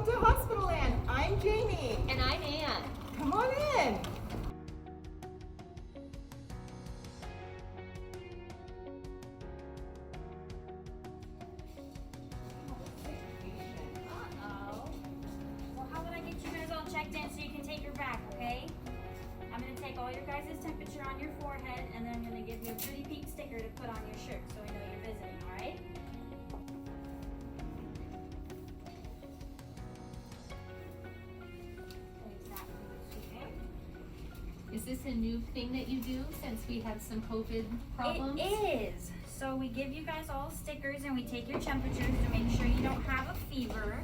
Welcome to Hospital Land. I'm Jamie. And I'm Ann. Come on in. Uh-oh. Well, how about I get you guys all checked in so you can take your back, okay? I'm going to take all your guys' temperature on your forehead, and then I'm going to give you a pretty pink sticker to put on your shirt so we know you're visiting, all right? Is this a new thing that you do since we had some COVID problems? It is. So we give you guys all stickers and we take your temperatures to make sure you don't have a fever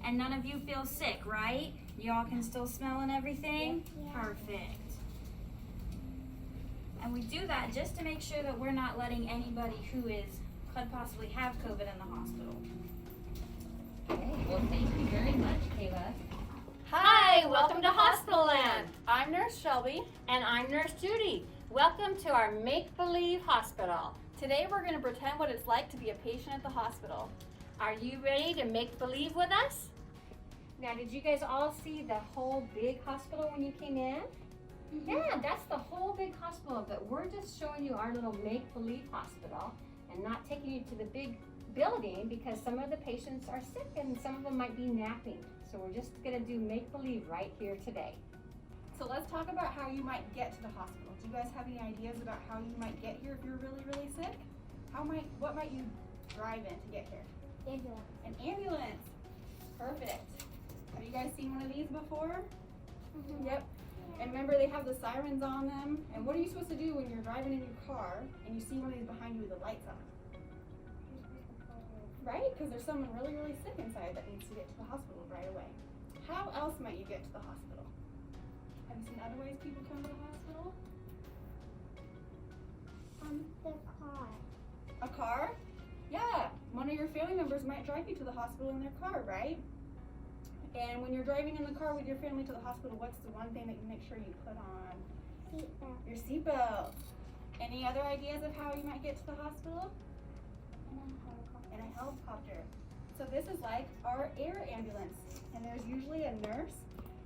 and none of you feel sick, right? You all can still smell and everything? Yeah. Perfect. And we do that just to make sure that we're not letting anybody who could possibly have COVID in the hospital. Okay, well thank you very much, Kayla. Hi, welcome to Hospital Land. I'm Nurse Shelby. And I'm Nurse Judy. Welcome to our make-believe hospital. Today we're going to pretend what it's like to be a patient at the hospital. Are you ready to make believe with us? Now, did you guys all see the whole big hospital when you came in? Mm-hmm. Yeah, that's the whole big hospital, but we're just showing you our little make-believe hospital and not taking you to the big building because some of the patients are sick and some of them might be napping. So we're just gonna do make-believe right here today. So let's talk about how you might get to the hospital. Do you guys have any ideas about how you might get here if you're really, really sick? What might you drive in to get here? Ambulance. An ambulance. Perfect. Have you guys seen one of these before? Mm-hmm. Yep. And remember they have the sirens on them. And what are you supposed to do when you're driving in your car and you see one of these behind you with the lights on? Right? Because there's someone really, really sick inside that needs to get to the hospital right away. How else might you get to the hospital? Have you seen other ways people come to the hospital? The car. A car? Yeah. One of your family members might drive you to the hospital in their car, right? And when you're driving in the car with your family to the hospital, what's the one thing that you make sure you put on? Seatbelt. Your seatbelt. Any other ideas of how you might get to the hospital? In a helicopter. So this is like our air ambulance, and there's usually a nurse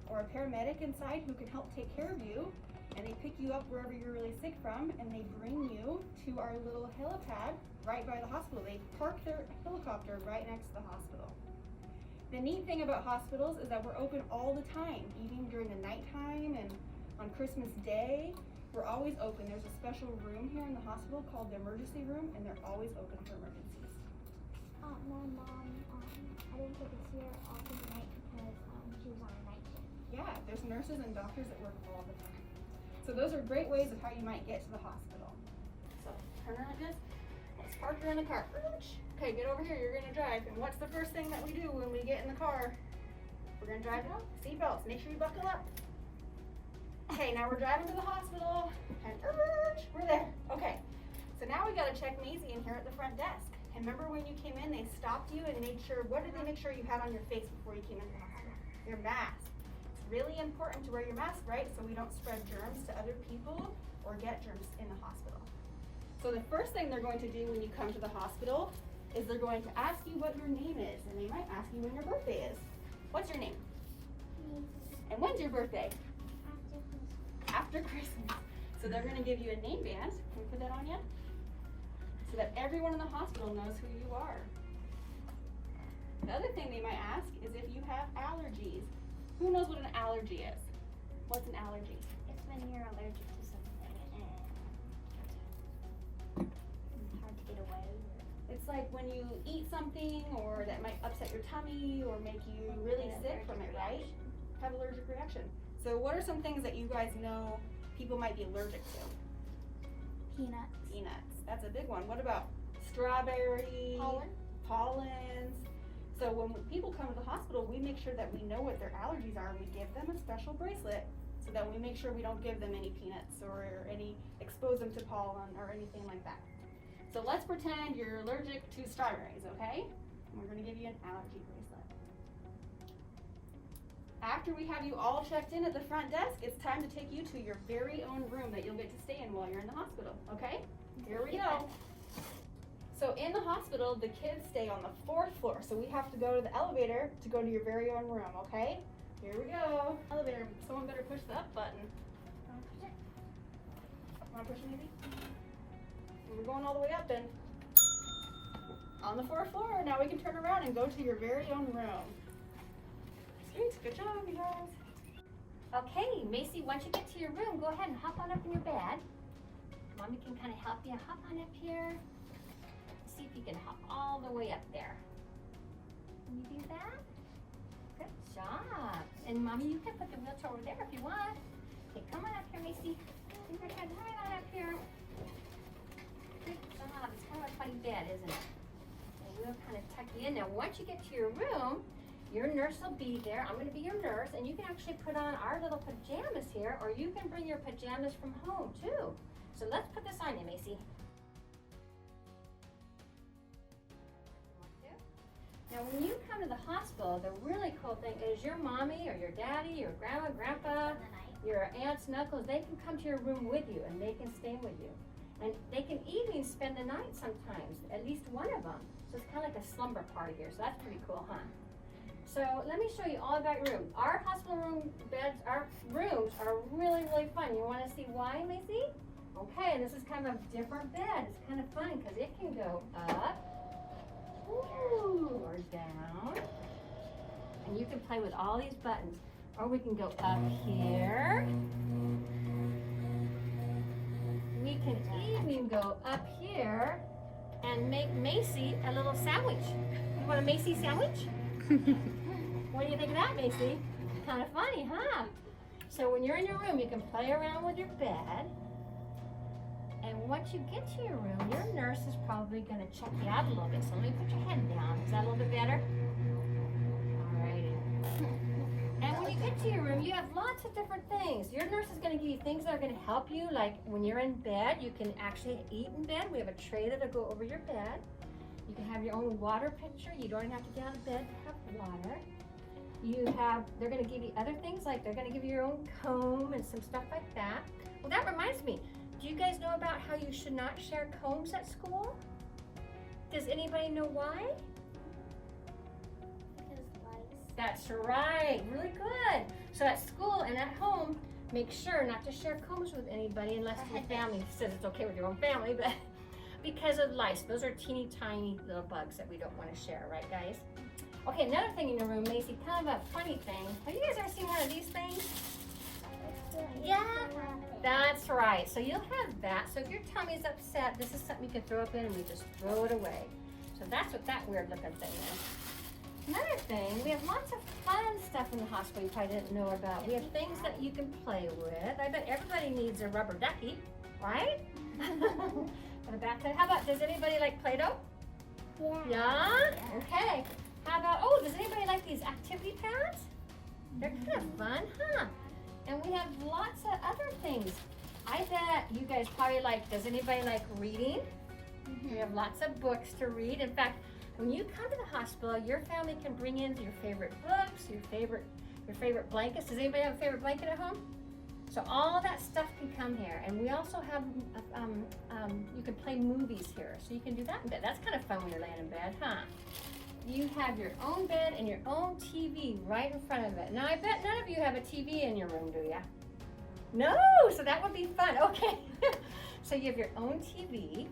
or a paramedic inside who can help take care of you, and they pick you up wherever you're really sick from, and they bring you to our little helipad right by the hospital. They park their helicopter right next to the hospital. The neat thing about hospitals is that we're open all the time, even during the nighttime and on Christmas Day. We're always open. There's a special room here in the hospital called the emergency room, and they're always open for emergencies. My mom, I didn't get to see her all through the night because she was on a night shift. Yeah, there's nurses and doctors that work all the time. So those are great ways of how you might get to the hospital. So turn her like this. Let's park her in the car. Okay, get over here. You're going to drive. And what's the first thing that we do when we get in the car? We're going to drive out. Seatbelts. Make sure you buckle up. Okay, now we're driving to the hospital. And we're there. Okay, so now we got to check Maisie in here at the front desk. And remember when you came in, they stopped you and made sure, what did they make sure you had on your face before you came into the hospital? Your mask. It's really important to wear your mask, right? So we don't spread germs to other people or get germs in the hospital. So the first thing they're going to do when you come to the hospital is they're going to ask you what your name is. And they might ask you when your birthday is. What's your name? And when's your birthday? After Christmas. So they're going to give you a name band. Can we put that on yet? So that everyone in the hospital knows who you are. The other thing they might ask is if you have allergies. Who knows what an allergy is? What's an allergy? It's when you're allergic to something and it's hard to get away. It's like when you eat something or that might upset your tummy or make you really sick from it, right? Have allergic reaction. So what are some things that you guys know people might be allergic to? Peanuts. Peanuts. That's a big one. What about strawberries? Pollens. So when people come to the hospital, we make sure that we know what their allergies are. We give them a special bracelet so that we make sure we don't give them any peanuts or expose them to pollen or anything like that. So let's pretend you're allergic to strawberries, okay? And we're going to give you an allergy bracelet. After we have you all checked in at the front desk, it's time to take you to your very own room that you'll get to stay in while you're in the hospital, okay? Here we go. So in the hospital, the kids stay on the 4th floor, so we have to go to the elevator to go to your very own room, okay? Here we go. Elevator, someone better push the up button. Wanna push it? Wanna push it maybe? And we're going all the way up and on the 4th floor. Now we can turn around and go to your very own room. Sweet, good job, you guys. Okay, Macy, once you get to your room, go ahead and hop on up in your bed. Mommy can kind of help you. Hop on up here. See if you can hop all the way up there. Can you do that? Good job. And Mommy, you can put the wheelchair over there if you want. Okay, come on up here, Macy. Bring your head right on up here. Good job. It's kind of a funny bed, isn't it? And we'll kind of tuck you in. Now, once you get to your room, your nurse will be there. I'm going to be your nurse, and you can actually put on our little pajamas here, or you can bring your pajamas from home too. So let's put this on you, Macy. Now, when you come to the hospital, the really cool thing is your mommy or your daddy, your grandma, grandpa, your aunts and uncles, they can come to your room with you and they can stay with you. And they can even spend the night sometimes, at least one of them. So it's kind of like a slumber party here, so that's pretty cool, huh? So let me show you all about your room. Our hospital room beds, our rooms are really, really fun. You want to see why, Macy? Okay, and this is kind of a different bed. It's kind of fun because it can go up, or down, and you can play with all these buttons. Or we can go up here. We can even go up here and make Macy a little sandwich. You want a Macy sandwich? What do you think of that, Macy? Kind of funny, huh? So when you're in your room, you can play around with your bed. And once you get to your room, your nurse is probably going to check you out a little bit. So let me put your head down. Is that a little bit better? Alrighty. And when you get to your room, you have lots of different things. Your nurse is going to give you things that are going to help you. Like when you're in bed, you can actually eat in bed. We have a tray that'll go over your bed. You can have your own water pitcher. You don't even have to get out of bed to have water. They're going to give you other things, like they're going to give you your own comb and some stuff like that. Well, that reminds me. Do you guys know about how you should not share combs at school? Does anybody know why? Because lice. That's right, really good. So at school and at home, make sure not to share combs with anybody unless your family says it's okay with your own family, but because of lice. Those are teeny tiny little bugs that we don't want to share, right guys? Okay, another thing in your room, Macy, kind of a funny thing. Have you guys ever seen one of these things? Yeah, that's right. So you'll have that. So if your tummy's upset, this is something you can throw up in and we just throw it away. So that's what that weird looking thing is. Another thing, we have lots of fun stuff in the hospital you probably didn't know about. We have things that you can play with. I bet everybody needs a rubber ducky, right? For the bathtub. How about, does anybody like Play-Doh? Yeah. Yeah? Okay. How about, oh, does anybody like these activity pads? They're kind of fun, huh? And we have lots of other things. I bet you guys probably like, does anybody like reading? We have lots of books to read. In fact, when you come to the hospital, your family can bring in your favorite books, your favorite blankets. Does anybody have a favorite blanket at home? So all that stuff can come here. And we also have, you can play movies here. So you can do that in bed. That's kind of fun when you're laying in bed, huh? You have your own bed and your own TV right in front of it. Now, I bet none of you have a TV in your room, do ya? No, so that would be fun. Okay. So you have your own TV.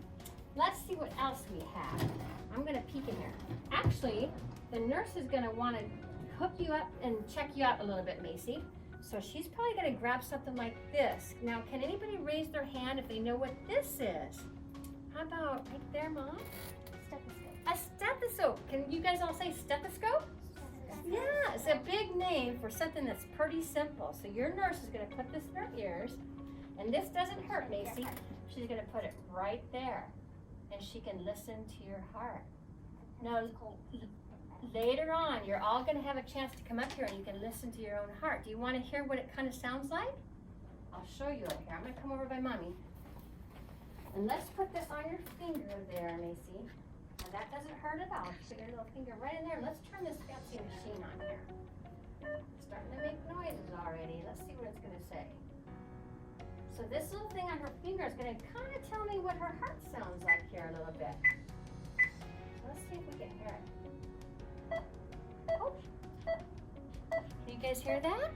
Let's see what else we have. I'm going to peek in here. Actually, the nurse is going to want to hook you up and check you out a little bit, Macy. So she's probably going to grab something like this. Now, can anybody raise their hand if they know what this is? How about right there, Mom? A stethoscope. Can you guys all say stethoscope? Yeah, it's a big name for something that's pretty simple. So your nurse is going to put this in her ears, and this doesn't hurt, Macy. She's going to put it right there, and she can listen to your heart. Now, later on, you're all going to have a chance to come up here and you can listen to your own heart. Do you want to hear what it kind of sounds like? I'll show you over here. I'm going to come over by Mommy. And let's put this on your finger there, Macy. And that doesn't hurt at all. Just put your little finger right in there. Let's turn this fancy machine on here. It's starting to make noises already. Let's see what it's going to say. So this little thing on her finger is going to kind of tell me what her heart sounds like here a little bit. guys hear that?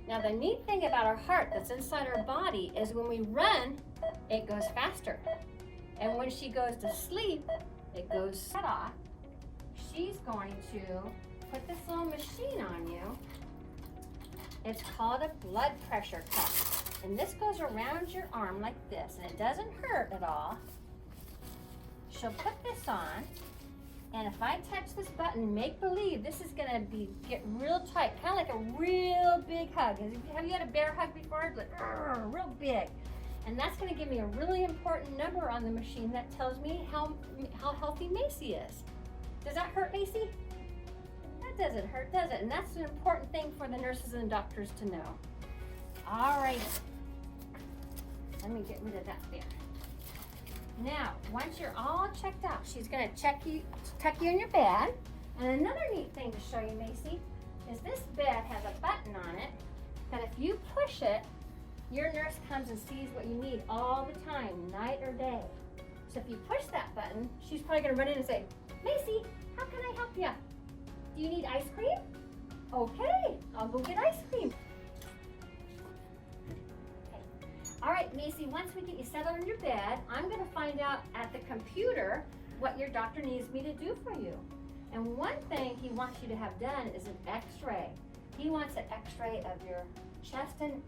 Now the neat thing about our heart that's inside our body is when we run, it goes faster. And when she goes to sleep, it goes shut off. She's going to put this little machine on you. It's called a blood pressure cuff. And this goes around your arm like this, and it doesn't hurt at all. She'll put this on, and if I touch this button, make believe this is gonna get real tight, kind of like a real big hug. Have you had a bear hug before? Like, real big. And that's gonna give me a really important number on the machine that tells me how healthy Macy is. Does that hurt, Macy? That doesn't hurt, does it? And that's an important thing for the nurses and doctors to know. All right. Let me get rid of that there. Now, once you're all checked out, she's gonna tuck you in your bed. And another neat thing to show you, Macy, is this bed has a button on it that if you push it, your nurse comes and sees what you need all the time, night or day. So if you push that button, she's probably gonna run in and say, Macy, how can I help you? Do you need ice cream? Okay, I'll go get ice cream. All right, Macy, once we get you settled in your bed, I'm gonna find out at the computer what your doctor needs me to do for you. And one thing he wants you to have done is an X-ray. He wants an X-ray of your chest and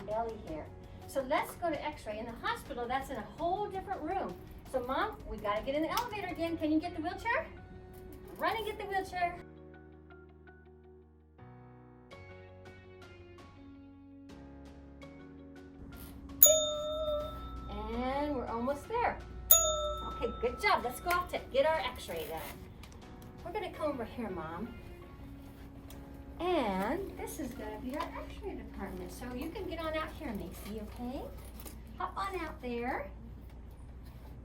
belly here. So let's go to X-ray. In the hospital, that's in a whole different room. So Mom, we gotta get in the elevator again. Can you get the wheelchair? Run and get the wheelchair. And we're almost there. Okay, good job. Let's go out to get our X-ray done. We're gonna come over here, Mom. And this is gonna be our X-ray department. So you can get on out here, Macy, okay? Hop on out there.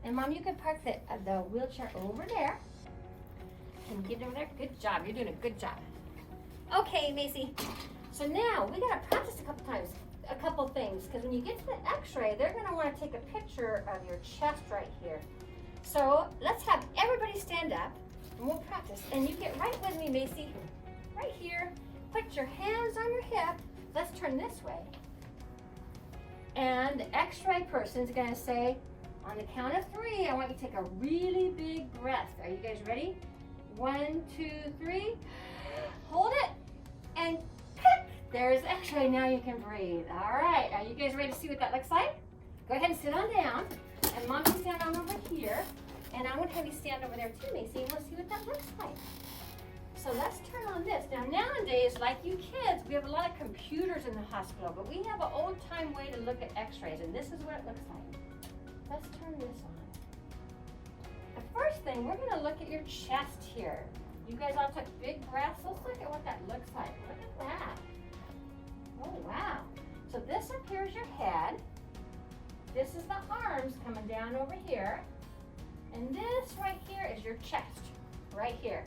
And Mom, you can park the wheelchair over there. And get over there. Good job. You're doing a good job. Okay, Macy. So now we gotta practice a couple things, because when you get to the X-ray, they're gonna want to take a picture of your chest right here. So let's have everybody stand up, and we'll practice. And you get right with me, Macy. Right here. Put your hands on your hip. Let's turn this way. And the X-ray person's gonna say, on the count of 3, I want you to take a really big breath. Are you guys ready? 1, 2, 3. Hold it. And pick. There's X-ray. Now you can breathe. All right. Are you guys ready to see what that looks like? Go ahead and sit on down. And Mom, you stand on over here. And I'm going to have you stand over there too, Macy. And we'll see what that looks like. So let's turn on this. Now, nowadays, like you kids, we have a lot of computers in the hospital. But we have an old-time way to look at X-rays. And this is what it looks like. Let's turn this on. The first thing, we're going to look at your chest here. You guys all took big breaths. Let's look at what that looks like. Look at that. Oh, wow. So this up here is your head. This is the arms coming down over here. And this right here is your chest, right here.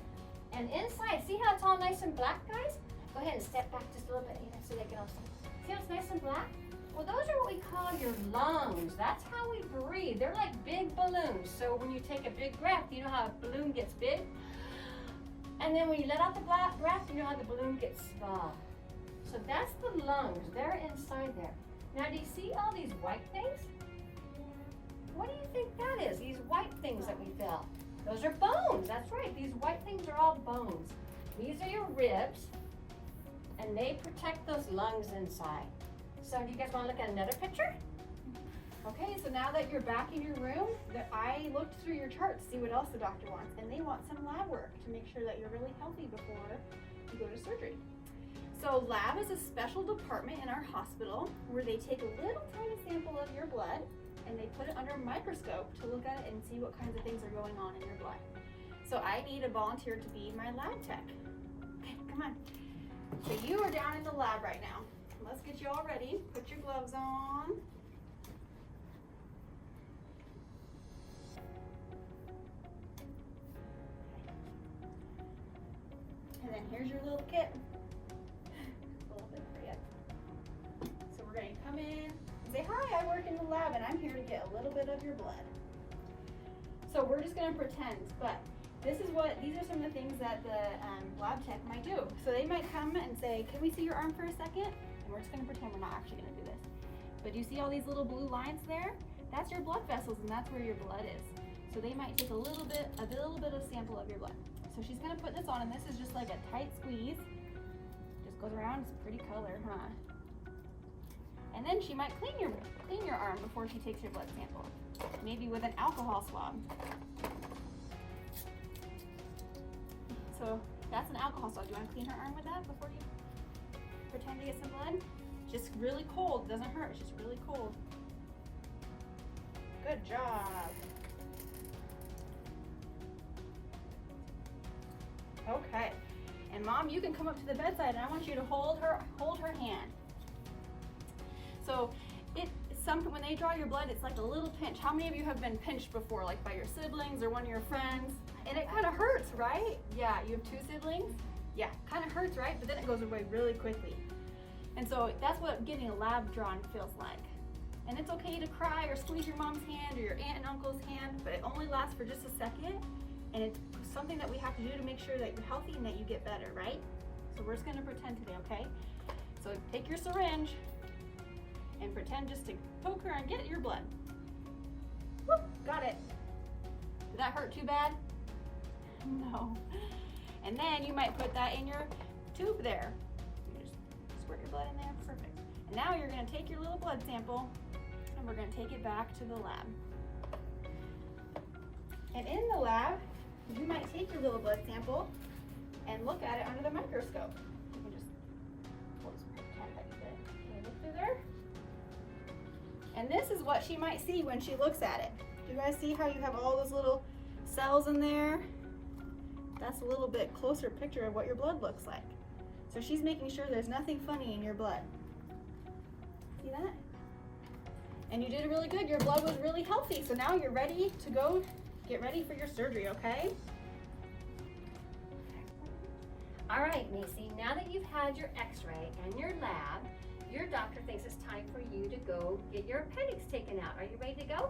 And inside, see how it's all nice and black, guys? Go ahead and step back just a little bit here so they can all see. See how it's nice and black? Well, those are what we call your lungs. That's how we breathe. They're like big balloons. So when you take a big breath, you know how a balloon gets big? And then when you let out the breath, you know how the balloon gets small. So that's the lungs. They're inside there. Now, do you see all these white things? What do you think that is? These white things that we feel. Those are bones. That's right. These white things are all bones. These are your ribs, and they protect those lungs inside. So do you guys want to look at another picture? Okay, so now that you're back in your room, I looked through your chart to see what else the doctor wants, and they want some lab work to make sure that you're really healthy before you go to surgery. So lab is a special department in our hospital where they take a little tiny sample of your blood and they put it under a microscope to look at it and see what kinds of things are going on in your blood. So I need a volunteer to be my lab tech. Okay, come on. So you are down in the lab right now. Let's get you all ready. Put your gloves on. And then here's your little kit. A little bit for you. So we're going to come in and say, hi, I work in the lab and I'm here to get a little bit of your blood. So we're just going to pretend, but these are some of the things that the lab tech might do. So they might come and say, can we see your arm for a second? And we're just gonna pretend we're not actually gonna do this. But you see all these little blue lines there? That's your blood vessels, and that's where your blood is. So they might take a little bit of sample of your blood. So she's gonna put this on, and this is just like a tight squeeze. Just goes around, it's a pretty color, huh? And then she might clean your arm before she takes your blood sample. Maybe with an alcohol swab. So that's an alcohol swab. Do you want to clean her arm with that before you pretend to get some blood? Just really cold, doesn't hurt, it's just really cold. Good job. Okay, and Mom, you can come up to the bedside, and I want you to hold her hand. So when they draw your blood, it's like a little pinch. How many of you have been pinched before, like by your siblings or one of your friends? And it kind of hurts, right? Yeah, you have 2 siblings? Yeah, kind of hurts, right? But then it goes away really quickly. And so that's what getting a lab drawn feels like. And it's okay to cry or squeeze your mom's hand or your aunt and uncle's hand, but it only lasts for just a second. And it's something that we have to do to make sure that you're healthy and that you get better, right? So we're just gonna pretend today, okay? So take your syringe and pretend just to poke her and get your blood. Whoop, got it. Did that hurt too bad? No. And then you might put that in your tube there. You just squirt your blood in there, perfect. And now you're gonna take your little blood sample and we're gonna take it back to the lab. And in the lab, you might take your little blood sample and look at it under the microscope. You can just pretend that you did. Can you look through there? And this is what she might see when she looks at it. Do you guys see how you have all those little cells in there? That's a little bit closer picture of what your blood looks like. So she's making sure there's nothing funny in your blood. See that? And you did really good. Your blood was really healthy. So now you're ready to go get ready for your surgery, okay? All right, Macy, now that you've had your x-ray and your lab, your doctor thinks it's time for you to go get your appendix taken out. Are you ready to go?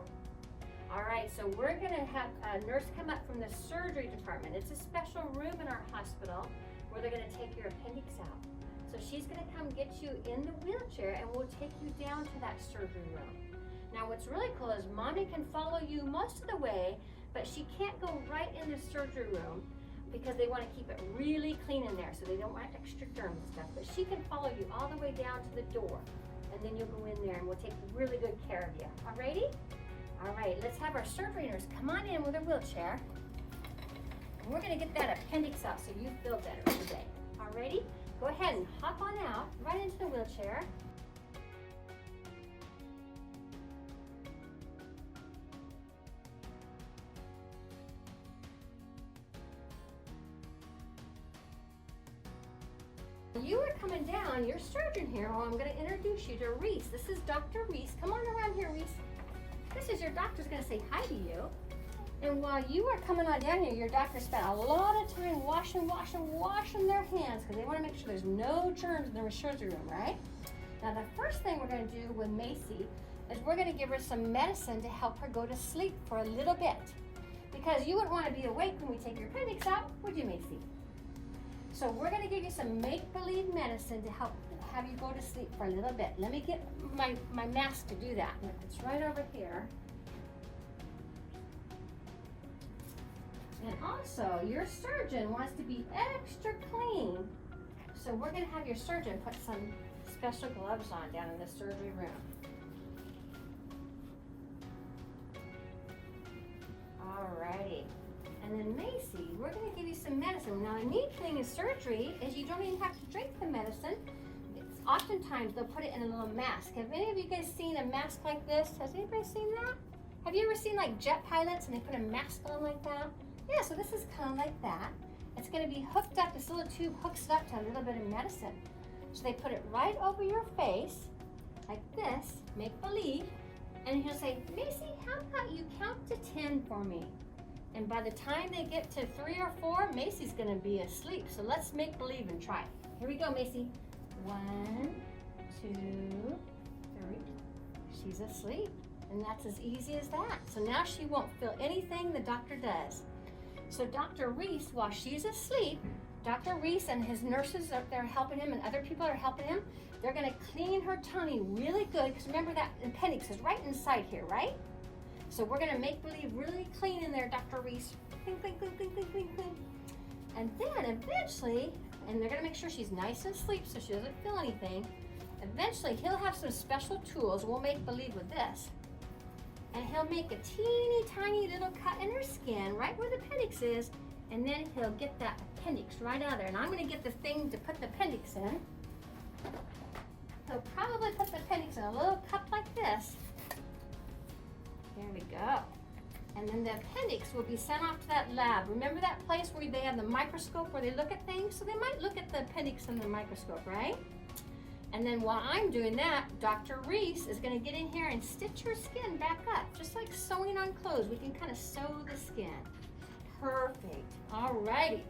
All right, so we're gonna have a nurse come up from the surgery department. It's a special room in our hospital where they're gonna take your appendix out. So she's gonna come get you in the wheelchair and we'll take you down to that surgery room. Now what's really cool is Mommy can follow you most of the way, but she can't go right in the surgery room because they want to keep it really clean in there, so they don't want extra germs and stuff. But she can follow you all the way down to the door, and then you'll go in there and we'll take really good care of you. Alrighty? All right, let's have our surgery nurse come on in with her wheelchair. And we're gonna get that appendix out so you feel better today. Alrighty? Go ahead and hop on out, right into the wheelchair. You are coming down, your surgeon here. Well, I'm going to introduce you to Reese. This is Dr. Reese. Come on around here, Reese. This is your doctor's going to say hi to you. And while you are coming on down here, your doctor spent a lot of time washing their hands because they want to make sure there's no germs in the surgery room, right? Now, the first thing we're going to do with Macy is we're going to give her some medicine to help her go to sleep for a little bit. Because you wouldn't want to be awake when we take your appendix out, would you, Macy? So we're gonna give you some make-believe medicine to help have you go to sleep for a little bit. Let me get my mask to do that. It's right over here. And also, your surgeon wants to be extra clean. So we're gonna have your surgeon put some special gloves on down in the surgery room. Alrighty. And then Macy, we're going to give you some medicine. Now the neat thing in surgery is you don't even have to drink the medicine. It's oftentimes they'll put it in a little mask. Have any of you guys seen a mask like this? Has anybody seen that? Have you ever seen like jet pilots and they put a mask on like that? Yeah, so this is kind of like that. It's going to be hooked up, this little tube hooks it up to a little bit of medicine. So they put it right over your face, like this, make believe. And he'll say, Macy, how about you count to 10 for me? And by the time they get to 3 or 4, Macy's gonna be asleep. So let's make believe and try. Here we go, Macy. 1, 2, 3. She's asleep. And that's as easy as that. So now she won't feel anything the doctor does. So Dr. Reese, while she's asleep, Dr. Reese and his nurses are there helping him, and other people are helping him. They're gonna clean her tummy really good, because remember that appendix is right inside here, right? So we're gonna make believe really clean in there, Dr. Reese. Clean, clean, clean, clean, clean, clean, clean. And then eventually, and they're gonna make sure she's nice and asleep so she doesn't feel anything. Eventually, he'll have some special tools. We'll make believe with this. And he'll make a teeny tiny little cut in her skin right where the appendix is, and then he'll get that appendix right out of there. And I'm gonna get the thing to put the appendix in. He'll probably put the appendix in a little cup like this. There we go. And then the appendix will be sent off to that lab. Remember that place where they have the microscope where they look at things? So they might look at the appendix in the microscope, right? And then while I'm doing that, Dr. Reese is gonna get in here and stitch her skin back up, just like sewing on clothes. We can kind of sew the skin. Perfect. Alrighty.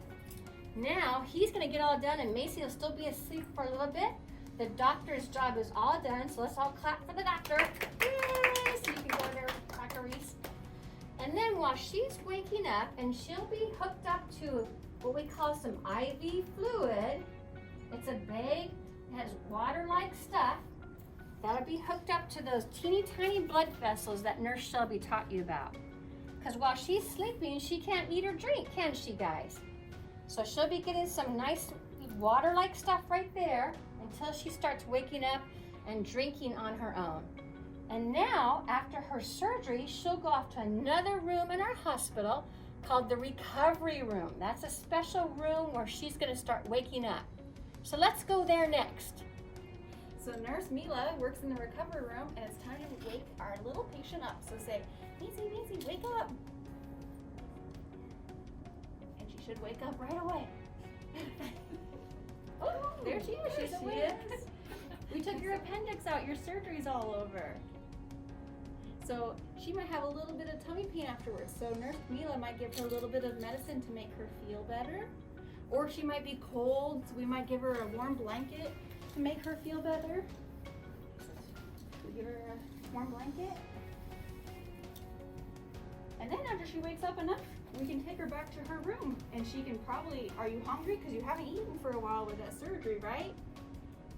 Now he's gonna get all done, and Macy will still be asleep for a little bit. The doctor's job is all done, so let's all clap for the doctor. Yay! So you can go there, Dr. Reese. And then while she's waking up, and she'll be hooked up to what we call some IV fluid. It's a bag. It has water-like stuff that'll be hooked up to those teeny tiny blood vessels that Nurse Shelby taught you about. Because while she's sleeping, she can't eat or drink, can she, guys? So she'll be getting some nice water-like stuff right there until she starts waking up and drinking on her own. And now, after her surgery, she'll go off to another room in our hospital called the recovery room. That's a special room where she's gonna start waking up. So let's go there next. So Nurse Mila works in the recovery room, and it's time to wake our little patient up. So say, Macy, Macy, wake up. And she should wake up right away. Oh, there she is, she's awake. We took your appendix out, your surgery's all over. So she might have a little bit of tummy pain afterwards. So Nurse Mila might give her a little bit of medicine to make her feel better. Or she might be cold, so we might give her a warm blanket to make her feel better. We give her a warm blanket. And then after she wakes up enough, we can take her back to her room. And she can probably, are you hungry? Because you haven't eaten for a while with that surgery, right?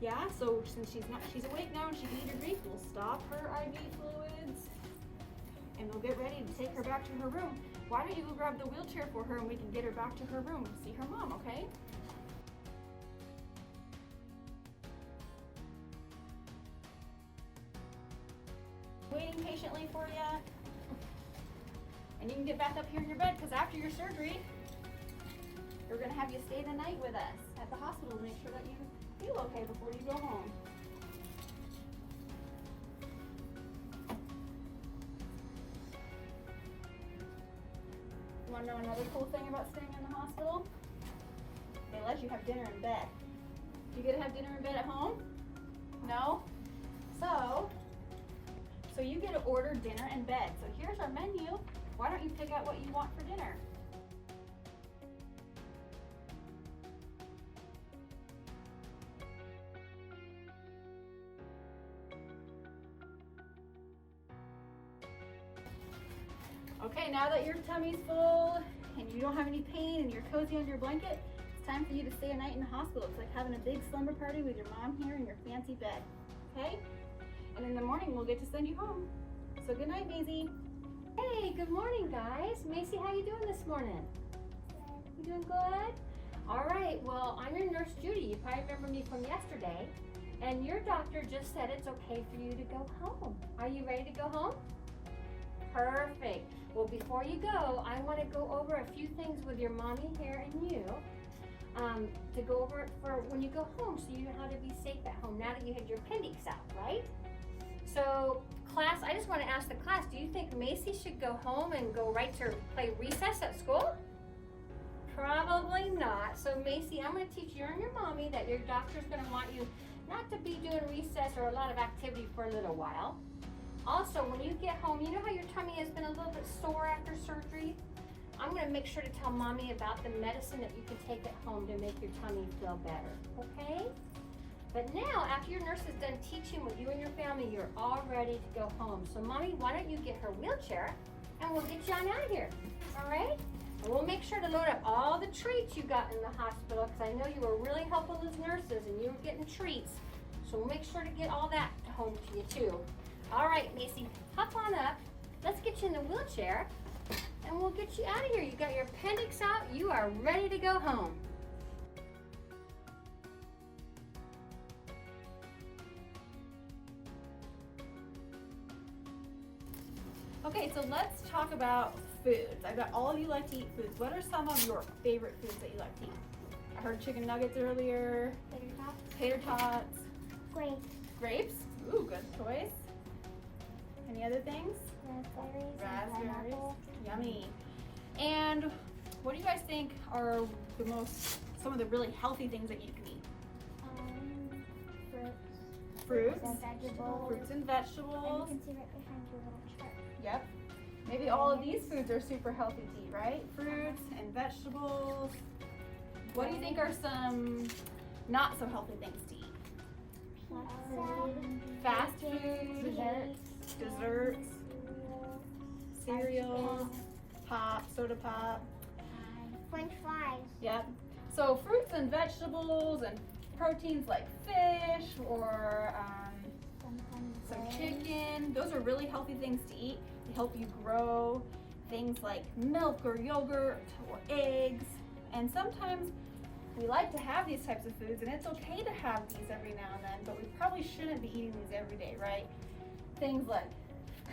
Yeah, so since she's awake now and she can eat or drink, we'll stop her IV fluids. And we'll get ready to take her back to her room. Why don't you go grab the wheelchair for her and we can get her back to her room, see her mom, okay? Waiting patiently for you. And you can get back up here in your bed, because after your surgery, we're gonna have you stay the night with us at the hospital to make sure that you feel okay before you go home. You wanna know another cool thing about staying in the hospital? They let you have dinner in bed. Do you get to have dinner in bed at home? No? So you get to order dinner in bed. So here's our menu. Why don't you pick out what you want for dinner? Okay, now that your tummy's full and you don't have any pain and you're cozy on your blanket, it's time for you to stay a night in the hospital. It's like having a big slumber party with your mom here in your fancy bed, okay? And in the morning, we'll get to send you home. So good night, Maisie. Hey, good morning, guys. Macy, how you doing this morning? You doing good? All right, well, I'm your nurse, Judy. You probably remember me from yesterday. And your doctor just said it's okay for you to go home. Are you ready to go home? Perfect. Well, before you go, I want to go over a few things with your mommy here and you to go over it for when you go home, so you know how to be safe at home now that you had your appendix out, right? So, class, I just want to ask the class, do you think Macy should go home and go right to play recess at school? Probably not. So, Macy, I'm going to teach you and your mommy that your doctor's going to want you not to be doing recess or a lot of activity for a little while. Also, when you get home, you know how your tummy has been a little bit sore after surgery? I'm going to make sure to tell Mommy about the medicine that you can take at home to make your tummy feel better, okay? But now, after your nurse is done teaching with you and your family, you're all ready to go home. So, Mommy, why don't you get her wheelchair, and we'll get you on out of here, all right? And we'll make sure to load up all the treats you got in the hospital because I know you were really helpful as nurses and you were getting treats. So we'll make sure to get all that home to you too. All right, Macy, hop on up. Let's get you in the wheelchair and we'll get you out of here. You got your appendix out. You are ready to go home. Okay, so let's talk about foods. I bet all of you like to eat foods. What are some of your favorite foods that you like to eat? I heard chicken nuggets earlier. Tater tots. Grapes. Grapes? Ooh, good choice. Any other things? Raspberries. And pineapple. Yummy. And what do you guys think are some of the really healthy things that you can eat? Fruits. Fruits. And vegetables. Fruits and And you vegetables. can see right behind your little chart. Yep. Maybe all of these foods are super healthy to eat, right? Fruits and vegetables. What do you think are some not so healthy things to eat? Fast food, desserts, cereal, pop, soda pop. French fries. Yep. So fruits and vegetables and proteins like fish or some chicken. Those are really healthy things to eat. They help you grow. Things like milk or yogurt or eggs. And sometimes we like to have these types of foods, and it's okay to have these every now and then, but we probably shouldn't be eating these every day, right? Things like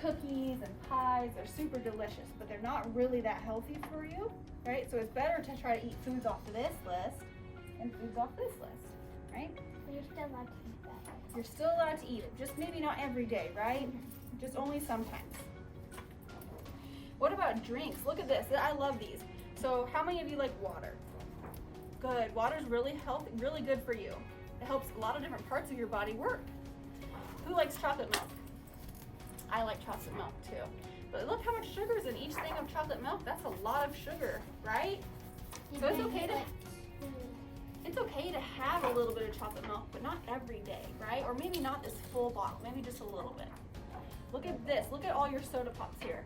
cookies and pies, they're super delicious, but they're not really that healthy for you, right? So it's better to try to eat foods off of this list and foods off this list, right? But you're still allowed to eat that. You're still allowed to eat it, just maybe not every day, right? Just only sometimes. What about drinks? Look at this, I love these. So how many of you like water? Good, water's really healthy, really good for you. It helps a lot of different parts of your body work. Who likes chocolate milk? I like chocolate milk too. But look how much sugar is in each thing of chocolate milk. That's a lot of sugar, right? So it's okay to have a little bit of chocolate milk, but not every day, right? Or maybe not this full bottle, maybe just a little bit. Look at this, look at all your soda pops here.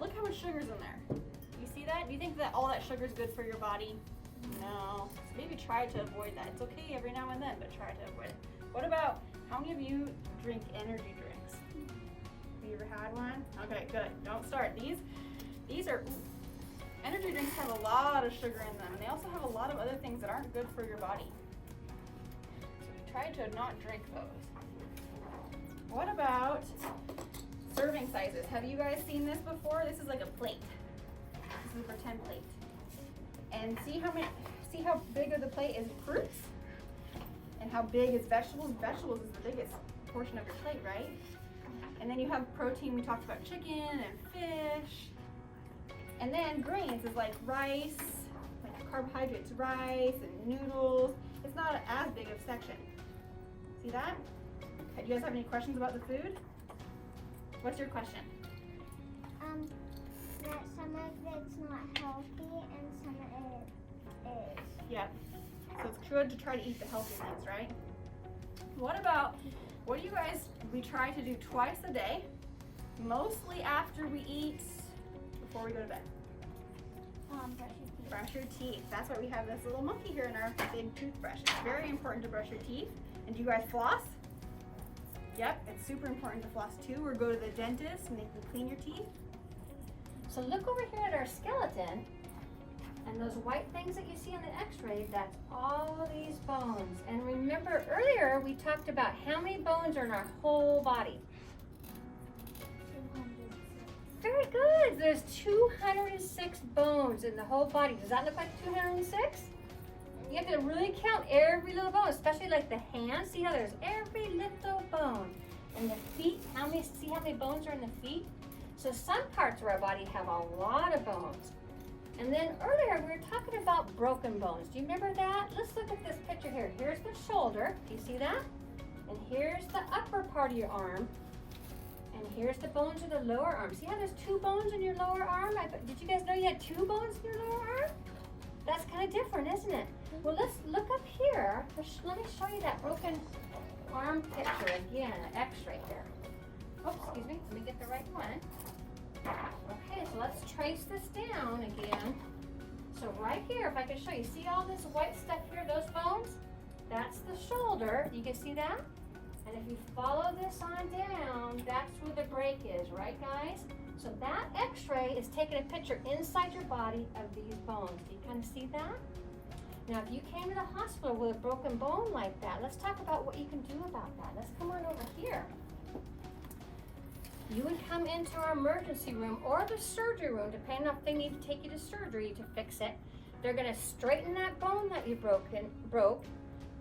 Look how much sugar's in there. You see that? Do you think that all that sugar is good for your body? No. So maybe try to avoid that. It's okay every now and then, but try to avoid it. What about, how many of you drink energy drinks? Have you ever had one? Okay, good. Don't start. These are, energy drinks have a lot of sugar in them, and they also have a lot of other things that aren't good for your body. So try to not drink those. What about serving sizes? Have you guys seen this before? This is like a plate. This is a pretend plate. And see how big of the plate is fruits? And how big is vegetables? Vegetables is the biggest portion of your plate, right? And then you have protein, we talked about chicken and fish. And then grains is like rice, like carbohydrates, rice and noodles. It's not as big of a section. See that? Do you guys have any questions about the food? What's your question? That some of it's not healthy and some of it is. Yeah. So it's good to try to eat the healthy things, right? What do you guys, we try to do twice a day, mostly after we eat, before we go to bed? Brush your teeth. Brush your teeth. That's why we have this little monkey here in our big toothbrush. It's very important to brush your teeth. And do you guys floss? Yep, it's super important to floss too, or go to the dentist and they can clean your teeth. So look over here at our skeleton, and those white things that you see on the x-ray, that's all these bones. And remember earlier we talked about how many bones are in our whole body. 206. Very good. There's 206 bones in the whole body. Does that look like 206? You have to really count every little bone, especially like the hands. See how there's every little bone. And the feet, see how many bones are in the feet? So some parts of our body have a lot of bones. And then earlier we were talking about broken bones. Do you remember that? Let's look at this picture here. Here's the shoulder. Do you see that? And here's the upper part of your arm. And here's the bones of the lower arm. See how there's 2 bones in your lower arm? Did you guys know you had 2 bones in your lower arm? That's kind of different, isn't it? Well, let's look up here. Let me show you that broken arm picture again, an x-ray here. Oh, excuse me, let me get the right one. Okay, so let's trace this down again. So right here, if I can show you, see all this white stuff here, those bones? That's the shoulder, you can see that? And if you follow this on down, that's where the break is, right guys? So that x-ray is taking a picture inside your body of these bones. Do you kind of see that? Now if you came to the hospital with a broken bone like that, let's talk about what you can do about that. Let's come on over here. You would come into our emergency room or the surgery room, depending on if they need to take you to surgery to fix it. They're gonna straighten that bone that you broke,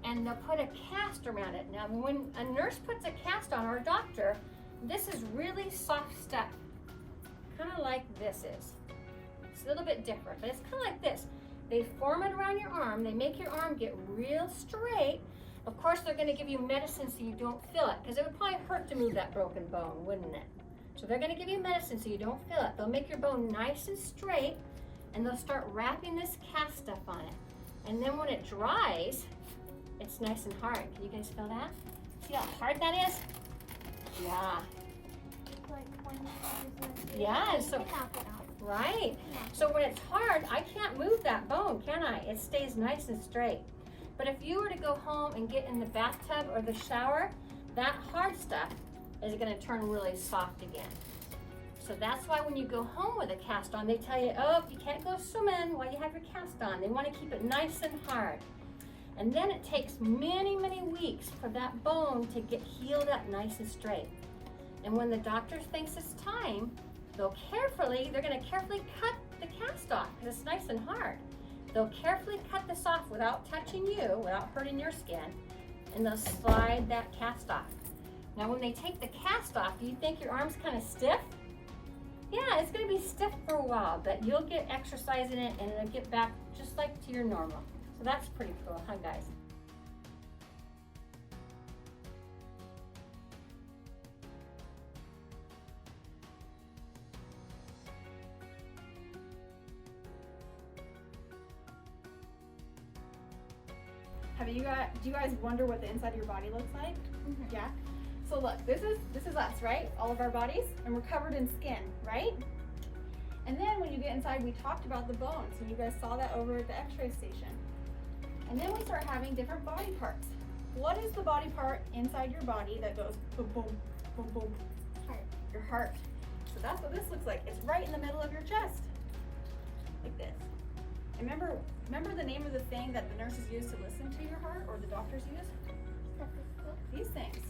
and they'll put a cast around it. Now, when a nurse puts a cast on, or a doctor, this is really soft stuff, kind of like this is. It's a little bit different, but it's kind of like this. They form it around your arm, they make your arm get real straight. Of course, they're gonna give you medicine so you don't feel it, because it would probably hurt to move that broken bone, wouldn't it? So they're gonna give you medicine so you don't feel it. They'll make your bone nice and straight, and they'll start wrapping this cast stuff on it. And then when it dries, it's nice and hard. Can you guys feel that? See how hard that is? Yeah. Like when you use it. Yeah, You so- can knock it out. Right. So when it's hard, I can't move that bone, can I? It stays nice and straight. But if you were to go home and get in the bathtub or the shower, that hard stuff is gonna turn really soft again. So that's why when you go home with a cast on, they tell you, oh, you can't go swimming while you have your cast on. They wanna keep it nice and hard. And then it takes many, many weeks for that bone to get healed up nice and straight. And when the doctor thinks it's time, they're gonna carefully cut the cast off because it's nice and hard. They'll carefully cut this off without touching you, without hurting your skin, and they'll slide that cast off. Now when they take the cast off, do you think your arm's kind of stiff? Yeah, it's gonna be stiff for a while, but you'll get exercise in it and it'll get back just like to your normal. So that's pretty cool, huh guys? Do you guys wonder what the inside of your body looks like? Mhm. Yeah. So look, this is us, right? All of our bodies, and we're covered in skin, right? And then when you get inside, we talked about the bones, and you guys saw that over at the x-ray station. And then we start having different body parts. What is the body part inside your body that goes boom, boom, boom, boom? Heart. Your heart. So that's what this looks like. It's right in the middle of your chest, like this. And remember the name of the thing that the nurses use to listen to your heart, or the doctors use? Stethoscope. These things.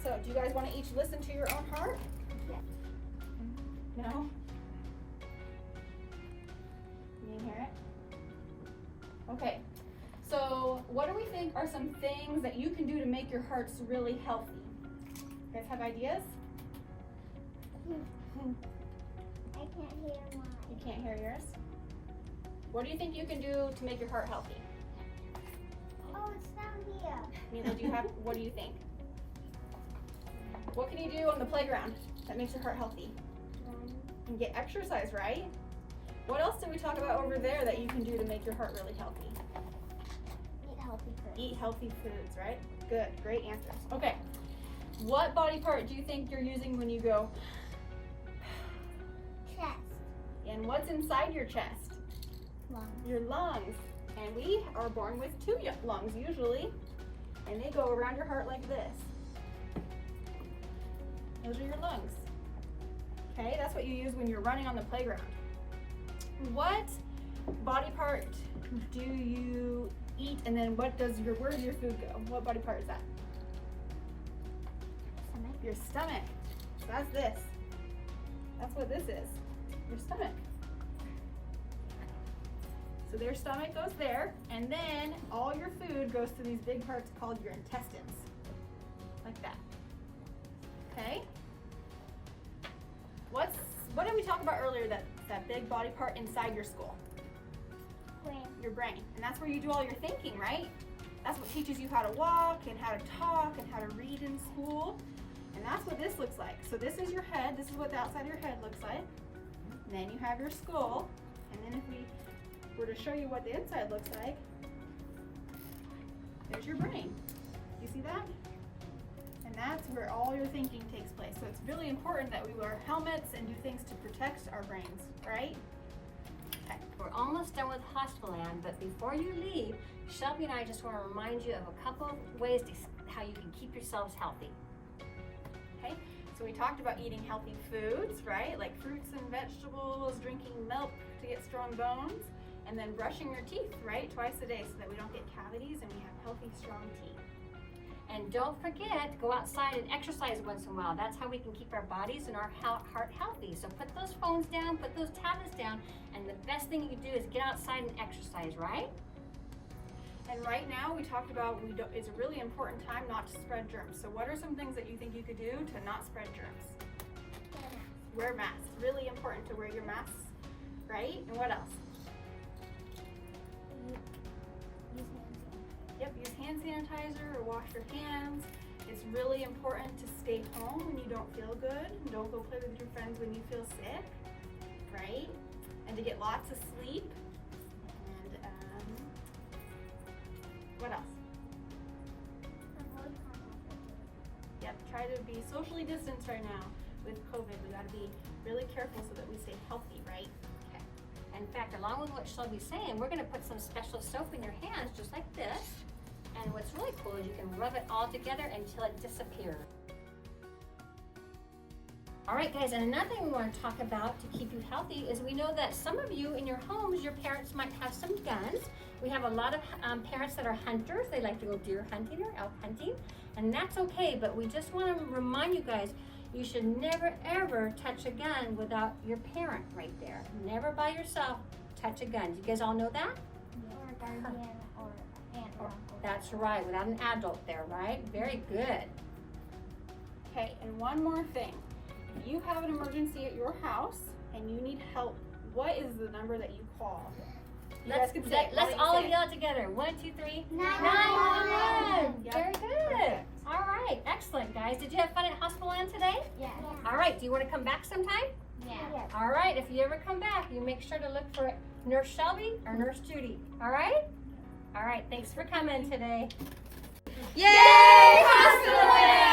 So do you guys want to each listen to your own heart? Yes. No? You didn't hear it? Okay. So what do we think are some things that you can do to make your hearts really healthy? You guys have ideas? I can't hear mine. You can't hear yours? What do you think you can do to make your heart healthy? Oh, it's down here. Mila, what do you think? What can you do on the playground that makes your heart healthy? And get exercise, right? What else did we talk about over there that you can do to make your heart really healthy? Eat healthy food. Eat healthy foods, right? Good, great answers. Okay, what body part do you think you're using when you go? Chest. And what's inside your chest? Lungs. Your lungs. And we are born with 2 lungs usually, and they go around your heart like this. Those are your lungs. Okay, that's what you use when you're running on the playground. What body part do you eat, and then where does your food go? What body part is that? Stomach. Your stomach. So that's this. That's what this is. Your stomach. So their stomach goes there, and then all your food goes to these big parts called your intestines. Like that. Okay? What did we talk about earlier, that big body part inside your skull? Brain. Your brain. And that's where you do all your thinking, right? That's what teaches you how to walk and how to talk and how to read in school. And that's what this looks like. So this is your head. This is what the outside of your head looks like. And then you have your skull. And then if we were to show you what the inside looks like, there's your brain. You see that? And that's where all your thinking takes place. So it's really important that we wear helmets and do things to protect our brains, right? Okay, we're almost done with Hospital Land, but before you leave, Shelby and I just want to remind you of a couple of ways how you can keep yourselves healthy. Okay, so we talked about eating healthy foods, right? Like fruits and vegetables, drinking milk to get strong bones, and then brushing your teeth, right? Twice a day so that we don't get cavities and we have healthy, strong teeth. And don't forget to go outside and exercise once in a while. That's how we can keep our bodies and our heart healthy. So put those phones down, put those tablets down, and the best thing you can do is get outside and exercise, right? And right now we talked about it's a really important time not to spread germs. So what are some things that you think you could do to not spread germs? Wear masks. Really important to wear your masks, right? And what else? Yep, use hand sanitizer or wash your hands. It's really important to stay home when you don't feel good. Don't go play with your friends when you feel sick, right? And to get lots of sleep. And what else? Yep, try to be socially distanced right now with COVID. We gotta be really careful so that we stay healthy, right? Okay. In fact, along with what Shelby's saying, we're gonna put some special soap in your hands, just like this. And what's really cool is you can rub it all together until it disappears. All right, guys, and another thing we want to talk about to keep you healthy is we know that some of you in your homes, your parents might have some guns. We have a lot of parents that are hunters. They like to go deer hunting or elk hunting, and that's okay, but we just want to remind you guys, you should never, ever touch a gun without your parent right there. Never by yourself touch a gun. Do you guys all know that? Or a guardian or aunt or uncle. That's right, without an adult there, right? Very good. Okay, and one more thing. If you have an emergency at your house and you need help, what is the number that you call? You guys can say it. Why Let's don't you all say it? yell together. 1, 2, 3. 911. Yep. Very good. Perfect. All right, excellent, guys. Did you have fun at Hospital Land today? Yeah. All right, do you want to come back sometime? Yeah. All right, if you ever come back, you make sure to look for Nurse Shelby or Nurse Judy. All right? All right, thanks for coming today. Yay, Hospital Land!